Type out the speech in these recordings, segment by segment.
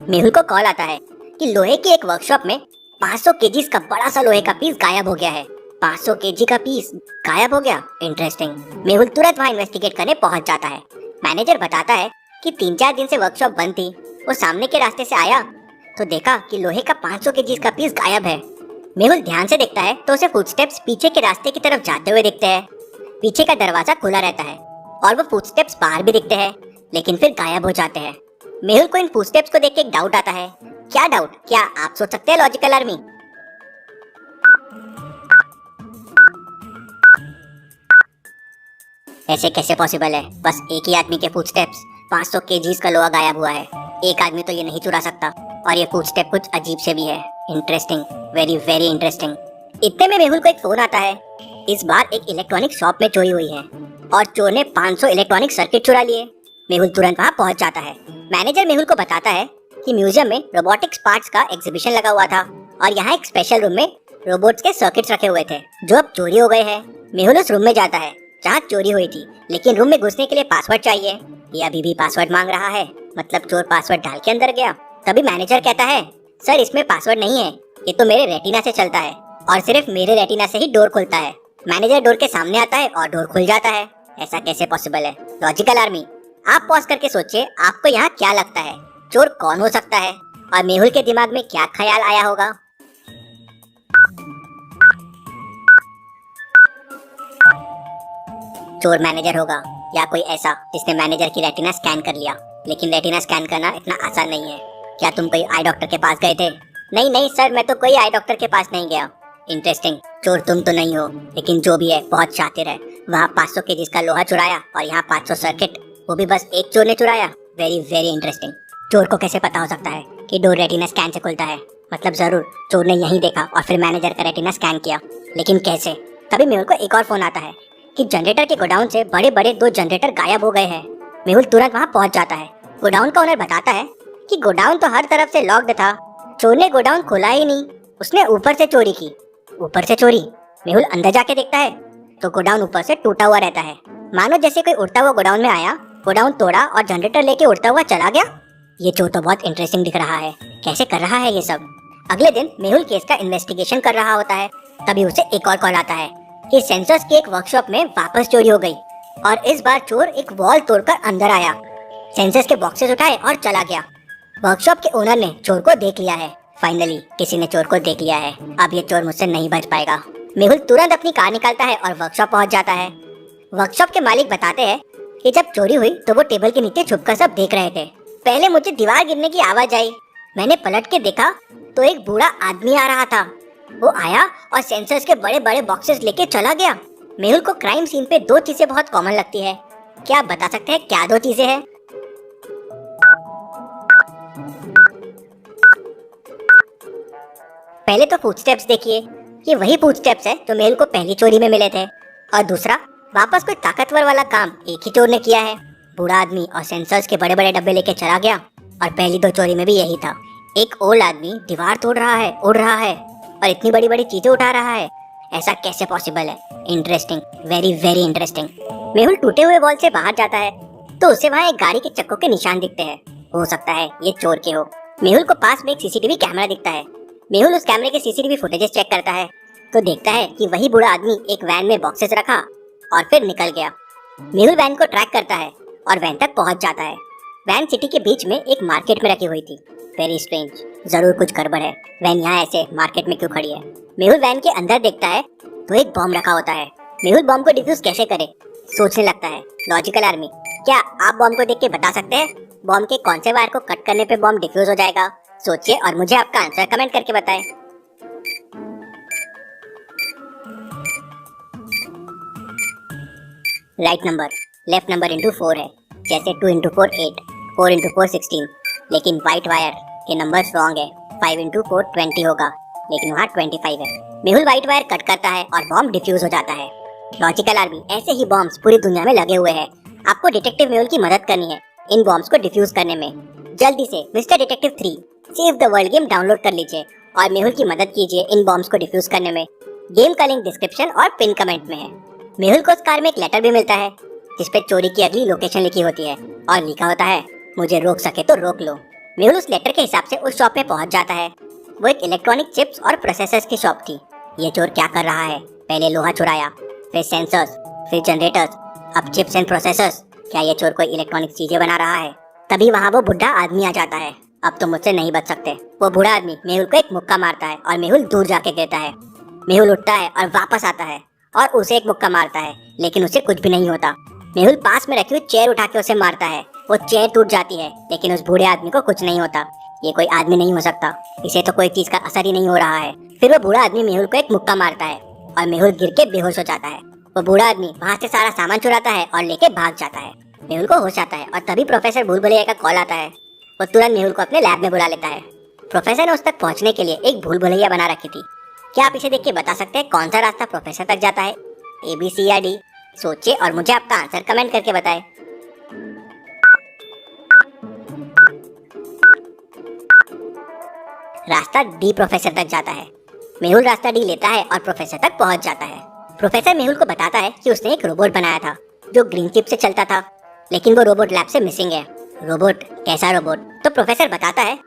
मेहुल को कॉल आता है कि लोहे की एक वर्कशॉप में 500 केजीज का बड़ा सा लोहे का पीस गायब हो गया है। 500 केजी का पीस गायब हो गया, इंटरेस्टिंग। मेहुल तुरंत वहाँ इन्वेस्टिगेट करने पहुंच जाता है। मैनेजर बताता है कि 3-4 दिन से वर्कशॉप बंद थी। वो सामने के रास्ते से आया तो देखा कि लोहे का 500 केजीज का पीस गायब है। मेहुल ध्यान से देखता है तो उसे फुटस्टेप्स पीछे के रास्ते की तरफ जाते हुए दिखते हैं। पीछे का दरवाजा खुला रहता है और वो फुटस्टेप्स बाहर भी दिखते हैं, लेकिन फिर गायब हो जाते हैं। मेहुल को इन फुटस्टेप्स को देख के एक डाउट आता है। क्या डाउट? क्या आप सोच सकते हैं लॉजिकल आर्मी? ऐसे कैसे पॉसिबल है? बस एक ही आदमी के फुटस्टेप्स, 500 केजीज का लोहा गायब हुआ है। एक आदमी तो ये नहीं चुरा सकता। और ये फुटस्टेप कुछ अजीब से भी है। Interesting, very very interesting. इतने में मेहुल को एक फोन आता है। इस बार एक इलेक्ट्रॉनिक शॉप में चोरी हुई है और चोर ने 500 इलेक्ट्रॉनिक सर्किट चुरा लिए। मेहुल तुरंत वहाँ पहुँच जाता है। मैनेजर मेहुल को बताता है कि म्यूजियम में रोबोटिक्स पार्ट्स का एग्जीबिशन लगा हुआ था और यहाँ एक स्पेशल रूम में रोबोट्स के सर्किट्स रखे हुए थे जो अब चोरी हो गए हैं। मेहुल उस रूम में जाता है जहाँ चोरी हुई थी, लेकिन रूम में घुसने के लिए पासवर्ड चाहिए। ये अभी भी पासवर्ड मांग रहा है, मतलब चोर पासवर्ड डाल के अंदर गया। तभी मैनेजर कहता है, सर इसमें पासवर्ड नहीं है, ये तो मेरे रेटिना से चलता है और सिर्फ मेरे रेटिना से ही डोर खुलता है। मैनेजर डोर के सामने आता है और डोर खुल जाता है। ऐसा कैसे पॉसिबल है? लॉजिकल आर्मी, आप पॉज करके सोचिए, आपको यहाँ क्या लगता है चोर कौन हो सकता है? और मेहुल के दिमाग में क्या ख्याल आया होगा? चोर मैनेजर होगा या कोई ऐसा जिसने मैनेजर की रेटिना स्कैन कर लिया। लेकिन रेटिना स्कैन करना इतना आसान नहीं है। क्या तुम कोई आई डॉक्टर के पास गए थे? नहीं नहीं सर, मैं तो कोई आई डॉक्टर के पास नहीं गया। इंटरेस्टिंग, चोर तुम तो नहीं हो, लेकिन जो भी है बहुत शातिर है। वहाँ 500 केजी का लोहा चुराया और यहाँ 500 सर्किट, वो भी बस एक चोर ने चुराया। Very very interesting. चोर को कैसे पता हो सकता है कि डोर रेटिना स्कैन से खुलता है? मतलब जरूर चोर ने यही देखा और फिर मैनेजर का रेटिना स्कैन किया, लेकिन कैसे? तभी मेहुल को एक और फोन आता है कि जनरेटर के गोडाउन से बड़े बड़े 2 जनरेटर गायब हो गए हैं। मेहुल तुरंत वहाँ पहुँच जाता है। गोडाउन का ओनर बताता है कि गोडाउन तो हर तरफ से लॉक्ड था, चोर ने गोडाउन खोला ही नहीं, उसने ऊपर से चोरी की। ऊपर से चोरी? मेहुल अंदर जाके देखता है तो गोडाउन ऊपर से टूटा हुआ रहता है, मानो जैसे कोई उड़ता हुआ गोडाउन में आया, गोडाउन तोड़ा और जनरेटर लेके उड़ता हुआ चला गया। ये चोर तो बहुत इंटरेस्टिंग दिख रहा है, कैसे कर रहा है ये सब? अगले दिन मेहुल केस का इन्वेस्टिगेशन कर रहा होता है। तभी उसे एक और कॉल आता है कि सेंसर्स की एक वर्कशॉप में वापस चोरी हो गई और इस बार चोर एक वॉल तोड़कर अंदर आया, सेंसर्स के बॉक्सेस उठाए और चला गया। वर्कशॉप के ओनर ने चोर को देख लिया है। फाइनली किसी ने चोर को देख लिया है, अब ये चोर मुझसे नहीं बच पाएगा। मेहुल तुरंत अपनी कार निकालता है और वर्कशॉप पहुंच जाता है। वर्कशॉप के मालिक बताते हैं कि जब चोरी हुई तो वो टेबल के नीचे छुपकर सब देख रहे थे। पहले मुझे दीवार गिरने की आवाज आई, मैंने पलट के देखा तो एक बूढ़ा आदमी आ रहा था। वो आया और सेंसर्स के बड़े बड़े बॉक्सेस लेके चला गया। मेहुल को क्राइम सीन पे 2 चीजें बहुत कॉमन लगती है। क्या आप बता सकते हैं क्या 2 चीजें हैं? पहले तो फुटस्टेप्स देखिए, ये वही फुटस्टेप्स है जो मेहुल को पहली चोरी में मिले थे। और दूसरा, वापस कोई ताकतवर वाला काम एक ही चोर ने किया है। बूढ़ा आदमी और सेंसर्स के बड़े बड़े डब्बे लेके चला गया और पहली 2 चोरी में भी यही था। एक ओल्ड आदमी दीवार तोड़ रहा है, उड़ रहा है और इतनी बड़ी बड़ी चीजें उठा रहा है। ऐसा कैसे पॉसिबल है? Interesting, very very interesting. Mehul टूटे हुए वॉल से बाहर जाता है तो उसे वहाँ एक गाड़ी के चक्कों के निशान दिखते हैं। हो सकता है ये चोर के हो। मेहुल को पास में एक सीसीटीवी कैमरा दिखता है। मेहुल उस कैमरे के सीसीटीवी फुटेजेस चेक करता है तो देखता है कि वही बूढ़ा आदमी एक वैन में बॉक्सेस रखा और फिर निकल गया। मेहुल वैन को ट्रैक करता है और वैन तक पहुंच जाता है। वैन सिटी के बीच में एक मार्केट में रखी हुई थी। वेरी स्ट्रेंज, जरूर कुछ गड़बड़ है। वैन यहाँ ऐसे मार्केट में क्यों खड़ी है? मेहुल वैन के अंदर देखता है तो एक बॉम्ब रखा होता है। मेहुल बॉम्ब को डिफ्यूज कैसे करे सोचने लगता है। लॉजिकल आर्मी, क्या आप बॉम्ब को देख के बता सकते हैं बॉम्ब के कौन से वायर को कट करने पे बॉम्ब डिफ्यूज हो जाएगा? सोचिए और मुझे आपका आंसर कमेंट करके बताएं। Right number, left number into 4 है, जैसे 2 इंटू 4 8, 4 इंटू 4 16। लेकिन व्हाइट वायर के नंबर रॉन्ग है, 5 इंटू 4 20 होगा, लेकिन वहाँ 25 है। मेहुल व्हाइट वायर कट करता है और बॉम्ब डिफ्यूज हो जाता है। लॉजिकल आर्मी, ऐसे ही बॉम्ब्स पूरी दुनिया में लगे हुए हैं। आपको डिटेक्टिव मेहुल की मदद करनी है इन बॉम्ब्स को डिफ्यूज करने में। जल्दी से mister detective 3 save the world game download कर लीजिए और मेहुल की मदद कीजिए इन बॉम्ब्स को डिफ्यूज करने में। गेम का लिंक डिस्क्रिप्शन और पिन कमेंट में है। मेहुल को उस कार में एक लेटर भी मिलता है जिसपे चोरी की अगली लोकेशन लिखी होती है और लिखा होता है, मुझे रोक सके तो रोक लो। मेहुल उस लेटर के हिसाब से उस शॉप में पहुंच जाता है। वो एक इलेक्ट्रॉनिक चिप्स और प्रोसेसर्स की शॉप थी। ये चोर क्या कर रहा है? पहले लोहा चुराया, फिर सेंसर्स, फिर जनरेटर्स, अब चिप्स एंड प्रोसेसर्स। क्या ये चोर कोई इलेक्ट्रॉनिक चीजें बना रहा है? तभी वहाँ वो बुढ़ा आदमी आ जाता है। अब तो मुझसे नहीं बच सकते। वो बूढ़ा आदमी मेहुल को एक मुक्का मारता है और मेहुल दूर जाके गिरता है। मेहुल उठता है और वापस आता है और उसे एक मुक्का मारता है, लेकिन उसे कुछ भी नहीं होता। मेहुल पास में रखी हुई चेयर उठा के उसे मारता है। वो चेयर टूट जाती है, लेकिन उस बूढ़े आदमी को कुछ नहीं होता। ये कोई आदमी नहीं हो सकता, इसे तो कोई चीज का असर ही नहीं हो रहा है। फिर वो बूढ़ा आदमी मेहुल को एक मुक्का मारता है और मेहुल गिर के बेहोश हो जाता है। वो बूढ़ा आदमी वहाँ से सारा सामान चुराता है और लेके भाग जाता है। मेहुल को होश आता है और तभी प्रोफेसर भूल भुलैया का कॉल आता है। वो तुरंत मेहुल को अपने लैब में बुला लेता है। प्रोफेसर ने उस तक पहुंचने के लिए एक भूल भुलैया बना रखी थी। क्या आप इसे देख के बता सकते हैं कौन सा रास्ता प्रोफेसर तक जाता है? ए, बी, सी या डी? सोचिए और मुझे आपका आंसर कमेंट करके बताएं। रास्ता डी प्रोफेसर तक जाता है। मेहुल रास्ता डी लेता है और प्रोफेसर तक पहुंच जाता है। प्रोफेसर मेहुल को बताता है कि उसने एक रोबोट बनाया था जो ग्रीन चिप से चलता था, लेकिन वो रोबोट लैब से मिसिंग है। रोबोट? कैसा रोबोट? तो प्रोफेसर बताता है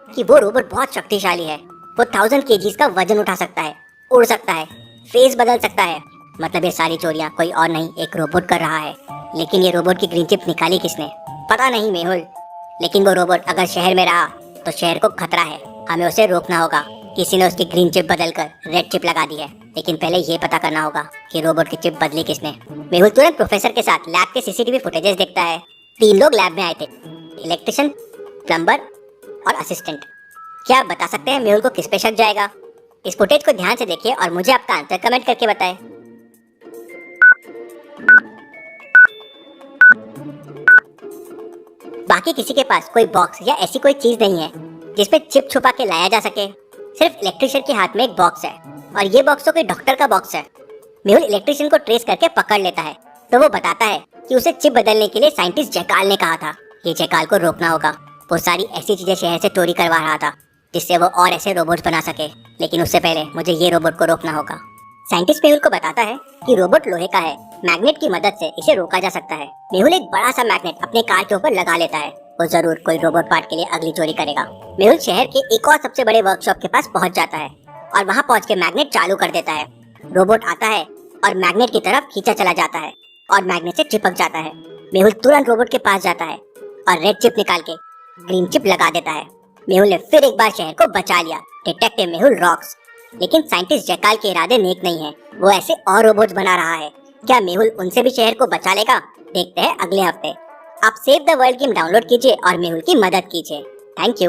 कि वो रोबोट बहुत शक्तिशाली है। वो 1000 kgs का वजन उठा सकता है, उड़ सकता है, फेस बदल सकता है। मतलब ये सारी चोरियां कोई और नहीं, एक रोबोट कर रहा है। लेकिन ये रोबोट की ग्रीन चिप निकाली किसने? पता नहीं मेहुल, लेकिन वो रोबोट अगर शहर में रहा तो शहर को खतरा है। हमें उसे रोकना होगा। किसी ने उसकी ग्रीन चिप बदलकर रेड चिप लगा दी है, लेकिन पहले ये पता करना होगा कि रोबोट की चिप बदली किसने। मेहुल तुरंत प्रोफेसर के साथ लैब के सीसीटीवी फुटेजेस देखता है। 3 लोग लैब में आए थे, इलेक्ट्रिशियन, प्लम्बर और असिस्टेंट। क्या आप बता सकते हैं मेहुल को किस पे शक जाएगा? इस फुटेज को ध्यान से देखिए और मुझे आपका आंसर कमेंट करके बताएं। बाकी किसी के पास कोई बॉक्स या ऐसी कोई चीज नहीं है जिसपे चिप छुपा के लाया जा सके। सिर्फ इलेक्ट्रिशियन के हाथ में एक बॉक्स है और ये बॉक्स तो कोई डॉक्टर का बॉक्स है। मेहुल इलेक्ट्रिशियन को ट्रेस करके पकड़ लेता है तो वो बताता है कि उसे चिप बदलने के लिए साइंटिस्ट जयकाल ने कहा था। ये जयकाल को रोकना होगा। वो सारी ऐसी चीजें शहर से चोरी करवा रहा था जिससे वो और ऐसे रोबोट बना सके, लेकिन उससे पहले मुझे ये रोबोट को रोकना होगा। साइंटिस्ट मेहुल को बताता है कि रोबोट लोहे का है, मैग्नेट की मदद से इसे रोका जा सकता है। मेहुल एक बड़ा सा मैग्नेट अपने कार के ऊपर लगा लेता है। वो जरूर कोई रोबोट पार्ट के लिए अगली चोरी करेगा। मेहुल शहर के एक और सबसे बड़े वर्कशॉप के पास पहुंच जाता है और वहां पहुंच के मैग्नेट चालू कर देता है। रोबोट आता है और मैग्नेट की तरफ खींचा चला जाता है और मैग्नेट से चिपक जाता है। मेहुल तुरंत रोबोट के पास जाता है और रेड चिप निकाल के ग्रीन चिप लगा देता है। मेहुल ने फिर एक बार शहर को बचा लिया। Detective Mehul rocks. लेकिन साइंटिस्ट जयकाल के इरादे नेक नहीं है। वो ऐसे और रोबोट्स बना रहा है। क्या मेहुल उनसे भी शहर को बचा लेगा? देखते हैं अगले हफ्ते। आप save the world game download कीजिए और मेहुल की मदद कीजिए। Thank you.